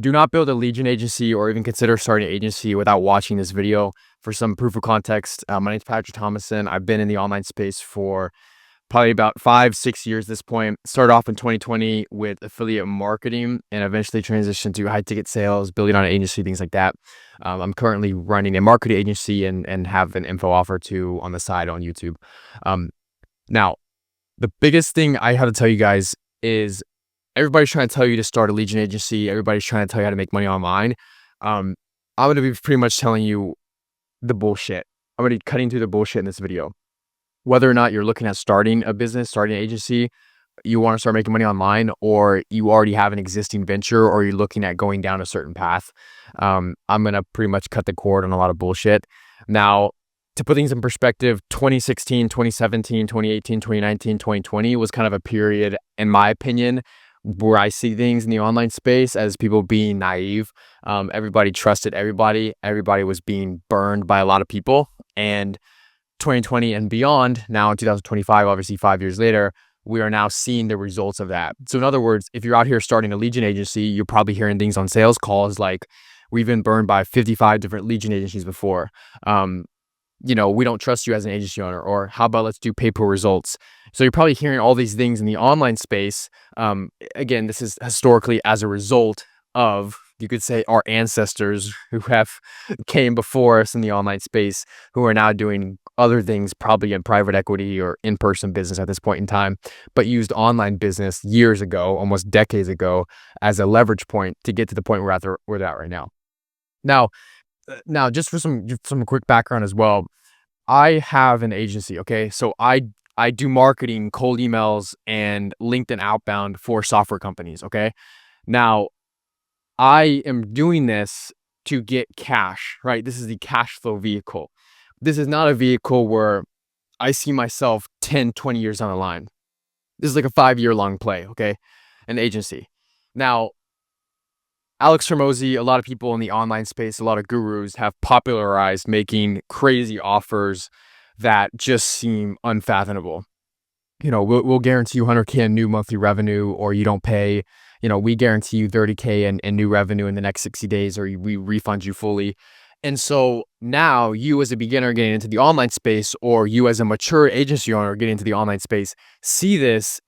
Do not build a lead gen agency or even consider starting an agency without watching this video. For some proof of context, my name is Patrick Thomason. I've been in the online space for probably about 5, 6 years at this point. Started off in 2020 with affiliate marketing and eventually transitioned to high ticket sales, building on an agency, things like that. I'm currently running a marketing agency and have an info offer too on the side on YouTube. Now, the biggest thing I have to tell you guys is everybody's trying to tell you to start a lead gen agency. Everybody's trying to tell you how to make money online. I'm going to be pretty much telling you the bullshit. I'm going to be cutting through the bullshit in this video. Whether or not you're looking at starting a business, starting an agency, you want to start making money online, or you already have an existing venture, or you're looking at going down a certain path, I'm going to pretty much cut the cord on a lot of bullshit. Now, to put things in perspective, 2016, 2017, 2018, 2019, 2020 was kind of a period, in my opinion, where I see things in the online space as people being naive. Everybody trusted everybody. Everybody was being burned by a lot of people. And 2020 and beyond, now in 2025, obviously 5 years later, we are now seeing the results of that. So in other words, if you're out here starting a lead gen agency, you're probably hearing things on sales calls like, we've been burned by 55 different lead gen agencies before. We don't trust you as an agency owner, or how about let's do pay-per results. So you're probably hearing all these things in the online space. Again, this is historically as a result of, you could say, our ancestors who have came before us in the online space, who are now doing other things, probably in private equity or in-person business at this point in time, but used online business years ago, almost decades ago, as a leverage point to get to the point we're at right now. Now, just for some quick background as well, I have an agency. Okay, so I do marketing, cold emails, and LinkedIn outbound for software companies. Okay, now I am doing this to get cash. Right, this is the cash flow vehicle. This is not a vehicle where I see myself 10, 20 years down the line. This is like a 5-year long play. Okay, an agency. Now, Alex Hormozi, a lot of people in the online space, a lot of gurus have popularized making crazy offers that just seem unfathomable. We'll guarantee you 100K in new monthly revenue, or you don't pay. We guarantee you 30K in new revenue in the next 60 days, or we refund you fully. And so now you as a beginner getting into the online space, or you as a mature agency owner getting into the online space, see this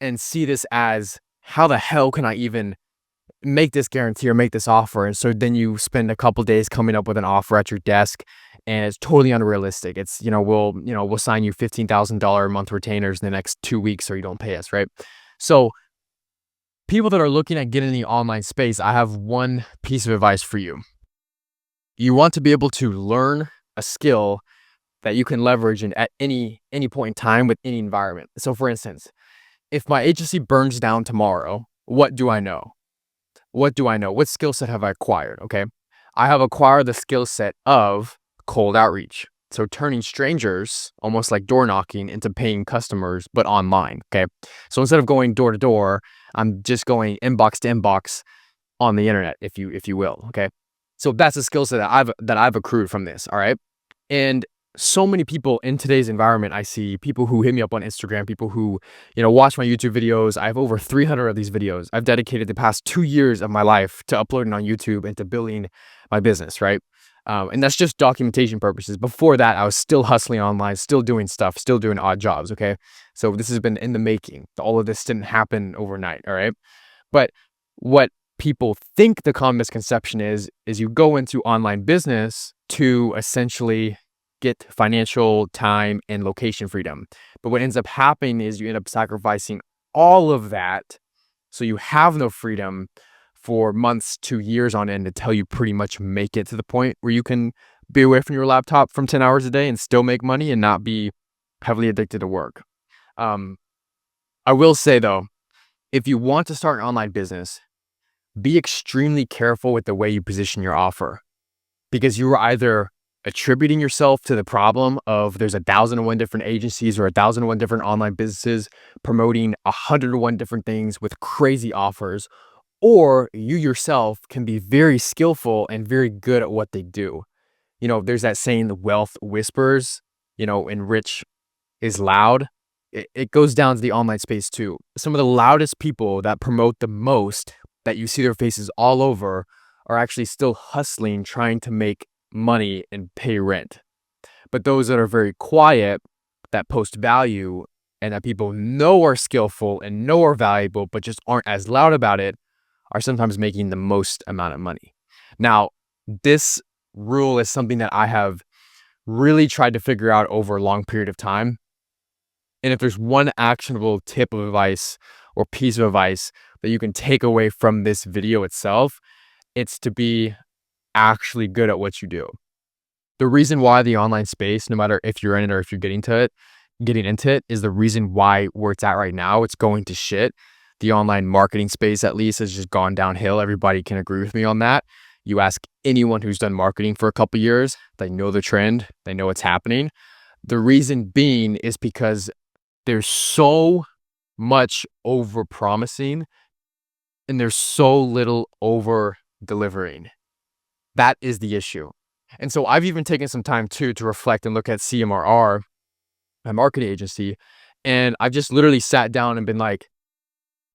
as, how the hell can I even make this guarantee or make this offer? And so then you spend a couple days coming up with an offer at your desk, and it's totally unrealistic. It's, we'll sign you $15,000 a month retainers in the next 2 weeks, or you don't pay us, right? So people that are looking at getting in the online space, I have one piece of advice for you. You want to be able to learn a skill that you can leverage at any point in time with any environment. So for instance, if my agency burns down tomorrow, what do I know? What do I know? What skill set have I acquired? Okay, I have acquired the skill set of cold outreach. So turning strangers, almost like door knocking, into paying customers, but online. Okay, so instead of going door to door, I'm just going inbox to inbox on the internet, if you will. Okay, so that's a skill set that I've accrued from this. All right, and so many people in today's environment, I see people who hit me up on Instagram, people who, watch my YouTube videos. I have over 300 of these videos. I've dedicated the past 2 years of my life to uploading on YouTube and to building my business, right? And that's just documentation purposes. Before that, I was still hustling online, still doing stuff, still doing odd jobs, okay? So this has been in the making. All of this didn't happen overnight, all right? But what people think the common misconception is you go into online business to essentially get financial, time, and location freedom. But what ends up happening is you end up sacrificing all of that, so you have no freedom for months to years on end until you pretty much make it to the point where you can be away from your laptop from 10 hours a day and still make money and not be heavily addicted to work. I will say though, if you want to start an online business, be extremely careful with the way you position your offer, because you are either attributing yourself to the problem of there's 1,001 different agencies or 1,001 different online businesses promoting 101 different things with crazy offers, or you yourself can be very skillful and very good at what they do. There's that saying, the wealth whispers, and rich is loud. It goes down to the online space too. Some of the loudest people that promote the most, that you see their faces all over, are actually still hustling, trying to make money and pay rent. But those that are very quiet, that post value, and that people know are skillful and know are valuable, but just aren't as loud about it, are sometimes making the most amount of money. Now, this rule is something that I have really tried to figure out over a long period of time. And if there's one actionable tip of advice or piece of advice that you can take away from this video itself, it's to be actually good at what you do. The reason why the online space, no matter if you're in it or if you're getting into it, is the reason why where it's at right now, it's going to shit. The online marketing space, at least, has just gone downhill. Everybody can agree with me on that. You ask anyone who's done marketing for a couple years, they know the trend, they know what's happening. The reason being is because there's so much over promising and there's so little over delivering. That is the issue. And so I've even taken some time too to reflect and look at CMRR, my marketing agency, and I've just literally sat down and been like,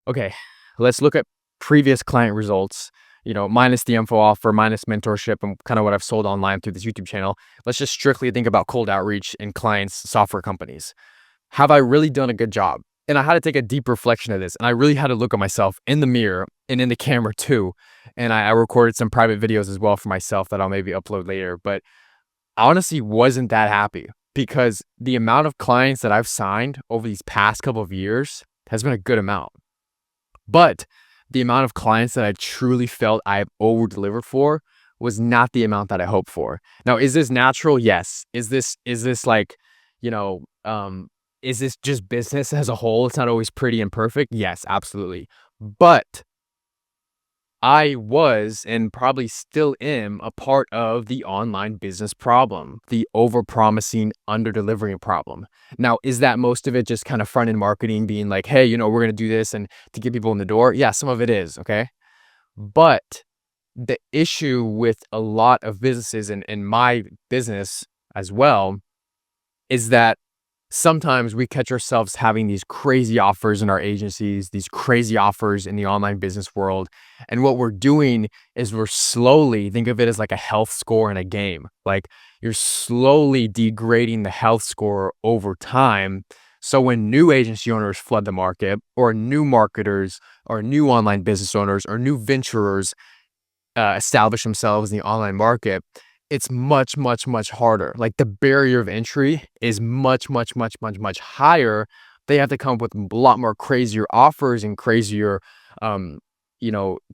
okay, let's look at previous client results, minus the info offer, minus mentorship, and kind of what I've sold online through this YouTube channel. Let's just strictly think about cold outreach in clients, software companies. Have I really done a good job? And I had to take a deep reflection of this. And I really had to look at myself in the mirror and in the camera too. And I recorded some private videos as well for myself that I'll maybe upload later. But I honestly wasn't that happy because the amount of clients that I've signed over these past couple of years has been a good amount. But the amount of clients that I truly felt I've over-delivered for was not the amount that I hoped for. Now, is this natural? Yes. Is this like, is this just business as a whole? It's not always pretty and perfect. Yes, absolutely. But I was and probably still am a part of the online business problem, the over-promising, under-delivering problem. Now, is that most of it just kind of front-end marketing being like, hey, we're going to do this and to get people in the door? Yeah, some of it is, okay? But the issue with a lot of businesses and my business as well is that sometimes we catch ourselves having these crazy offers in our agencies, these crazy offers in the online business world. And what we're doing is we're slowly, think of it as like a health score in a game. Like you're slowly degrading the health score over time. So when new agency owners flood the market, or new marketers, or new online business owners, or new venturers establish themselves in the online market, it's much, much, much harder. Like the barrier of entry is much, much, much, much, much higher. They have to come up with a lot more crazier offers and crazier,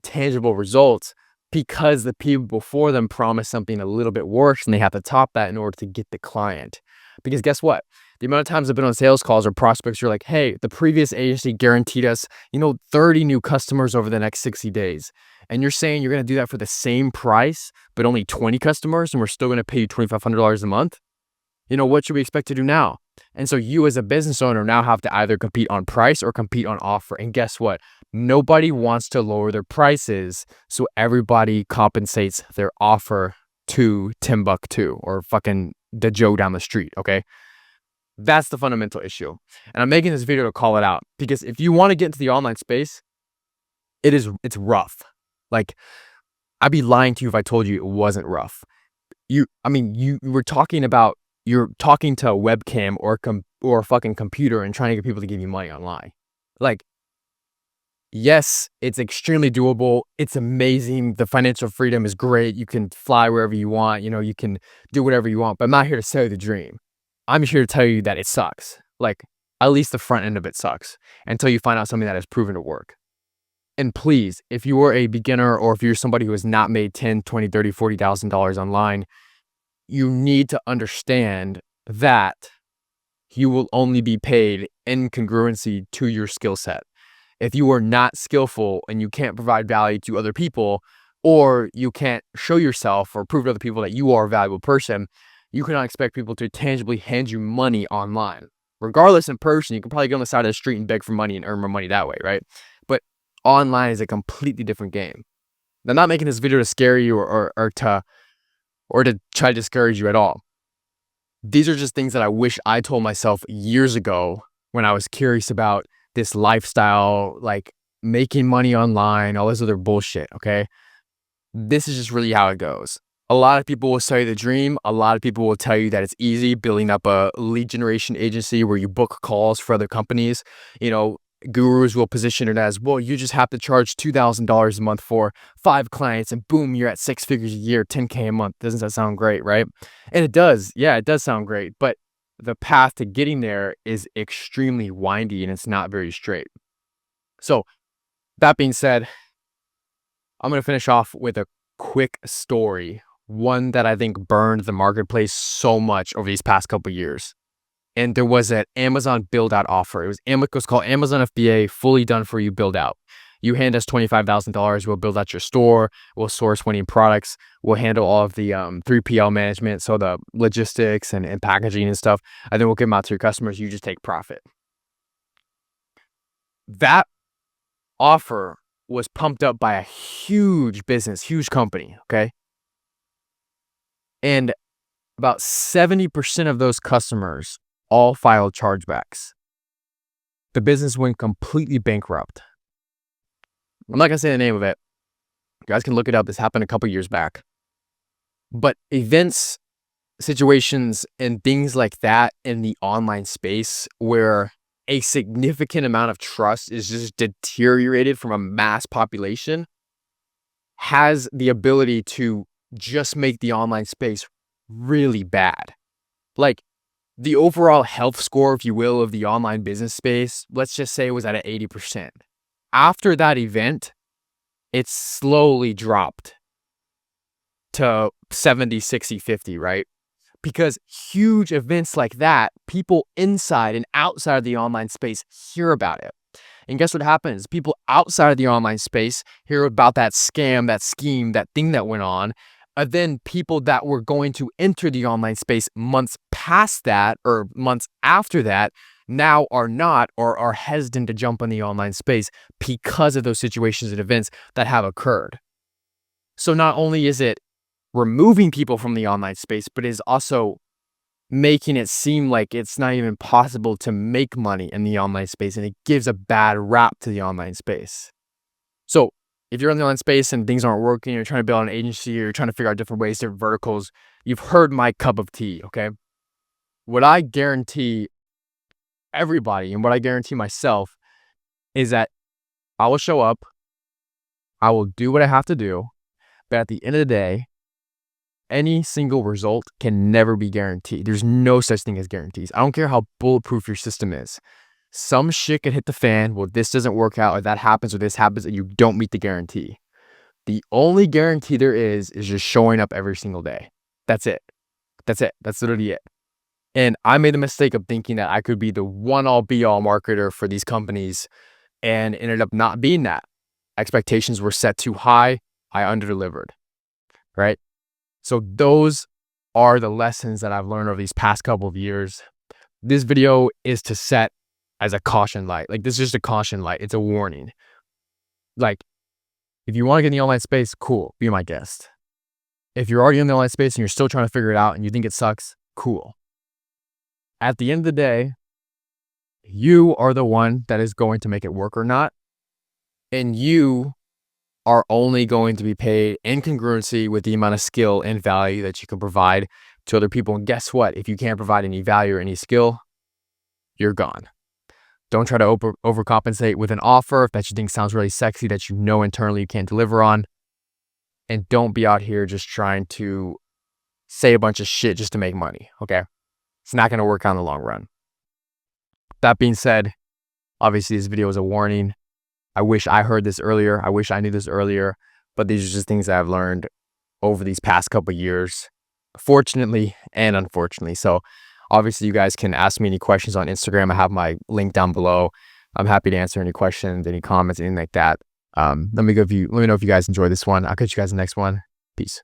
tangible results because the people before them promised something a little bit worse and they have to top that in order to get the client. Because guess what? The amount of times I've been on sales calls or prospects are like, hey, the previous agency guaranteed us, 30 new customers over the next 60 days. And you're saying you're going to do that for the same price, but only 20 customers, and we're still going to pay you $2,500 a month? What should we expect to do now? And so you as a business owner now have to either compete on price or compete on offer. And guess what? Nobody wants to lower their prices, so everybody compensates their offer to Timbuktu or fucking the Joe down the street, okay? That's the fundamental issue. And I'm making this video to call it out because if you want to get into the online space, it's rough. Like, I'd be lying to you if I told you it wasn't rough. You were talking about, you're talking to a webcam or a fucking computer and trying to get people to give you money online. Like, yes, it's extremely doable. It's amazing. The financial freedom is great. You can fly wherever you want. You can do whatever you want. But I'm not here to sell you the dream. I'm here to tell you that it sucks. Like, at least the front end of it sucks until you find out something that has proven to work. And please, if you are a beginner or if you're somebody who has not made $10,000, $20,000, $30,000, $40,000 online, you need to understand that you will only be paid in congruency to your skill set. If you are not skillful and you can't provide value to other people, or you can't show yourself or prove to other people that you are a valuable person, you cannot expect people to tangibly hand you money online. Regardless, in person, you can probably go on the side of the street and beg for money and earn more money that way, right? But online is a completely different game. I'm not making this video to scare you or to try to discourage you at all. These are just things that I wish I told myself years ago when I was curious about this lifestyle, like making money online, all this other bullshit, okay? this is just really how it goes. A lot of people will sell you the dream. A lot of people will tell you that it's easy building up a lead generation agency where you book calls for other companies. You know, gurus will position it as, well, you just have to charge $2,000 a month for 5 clients and boom, you're at 6 figures a year, 10K a month. Doesn't that sound great, right? And it does. Yeah, it does sound great. But the path to getting there is extremely windy and it's not very straight. So that being said, I'm going to finish off with a quick story, one that I think burned the marketplace so much over these past couple of years. And there was an Amazon build out offer. It was called Amazon FBA, fully done for you build out. You hand us $25,000, we'll build out your store, we'll source winning products, we'll handle all of the 3PL management, so the logistics and packaging and stuff, and then we'll give them out to your customers. You just take profit. That offer was pumped up by a huge business, huge company, okay? And about 70% of those customers all filed chargebacks. The business went completely bankrupt. I'm not gonna say the name of it. You guys can look it up. This happened a couple years back. But events, situations, and things like that in the online space where a significant amount of trust is just deteriorated from a mass population has the ability to just make the online space really bad. Like, the overall health score, if you will, of the online business space, let's just say it was at an 80%. After that event, it slowly dropped to 70, 60, 50, right? Because huge events like that, people inside and outside of the online space hear about it. And guess what happens? People outside of the online space hear about that scam, that scheme, that thing that went on. And then people that were going to enter the online space months past that or months after that now are not, or are hesitant to jump in the online space because of those situations and events that have occurred. So not only is it removing people from the online space, but is also making it seem like it's not even possible to make money in the online space, and it gives a bad rap to the online space. So if you're in the online space and things aren't working, you're trying to build an agency, or you're trying to figure out different ways, different verticals, you've heard my cup of tea, okay? What I guarantee everybody and what I guarantee myself is that I will show up, I will do what I have to do, but at the end of the day, any single result can never be guaranteed. There's no such thing as guarantees. I don't care how bulletproof your system is. Some shit could hit the fan. Well, this doesn't work out, or that happens, or this happens, and you don't meet the guarantee. The only guarantee there is just showing up every single day. That's it. That's it. That's literally it. And I made the mistake of thinking that I could be the one-all be-all marketer for these companies, and ended up not being that. Expectations were set too high. I underdelivered, right? So those are the lessons that I've learned over these past couple of years. This video is to set as a caution light. Like, this is just a caution light. It's a warning. Like, if you want to get in the online space, cool, be my guest. If you're already in the online space and you're still trying to figure it out and you think it sucks, cool. At the end of the day, you are the one that is going to make it work or not. And you are only going to be paid in congruency with the amount of skill and value that you can provide to other people. And guess what? If you can't provide any value or any skill, you're gone. Don't try to overcompensate with an offer that you think sounds really sexy that you know internally you can't deliver on. And don't be out here just trying to say a bunch of shit just to make money, okay? It's not going to work out in the long run. That being said, obviously this video is a warning. I wish I heard this earlier. I wish I knew this earlier, but these are just things that I've learned over these past couple of years, fortunately and unfortunately. So obviously you guys can ask me any questions on Instagram. I have my link down below. I'm happy to answer any questions, any comments, anything like that. Let me know if you guys enjoyed this one. I'll catch you guys in the next one. Peace.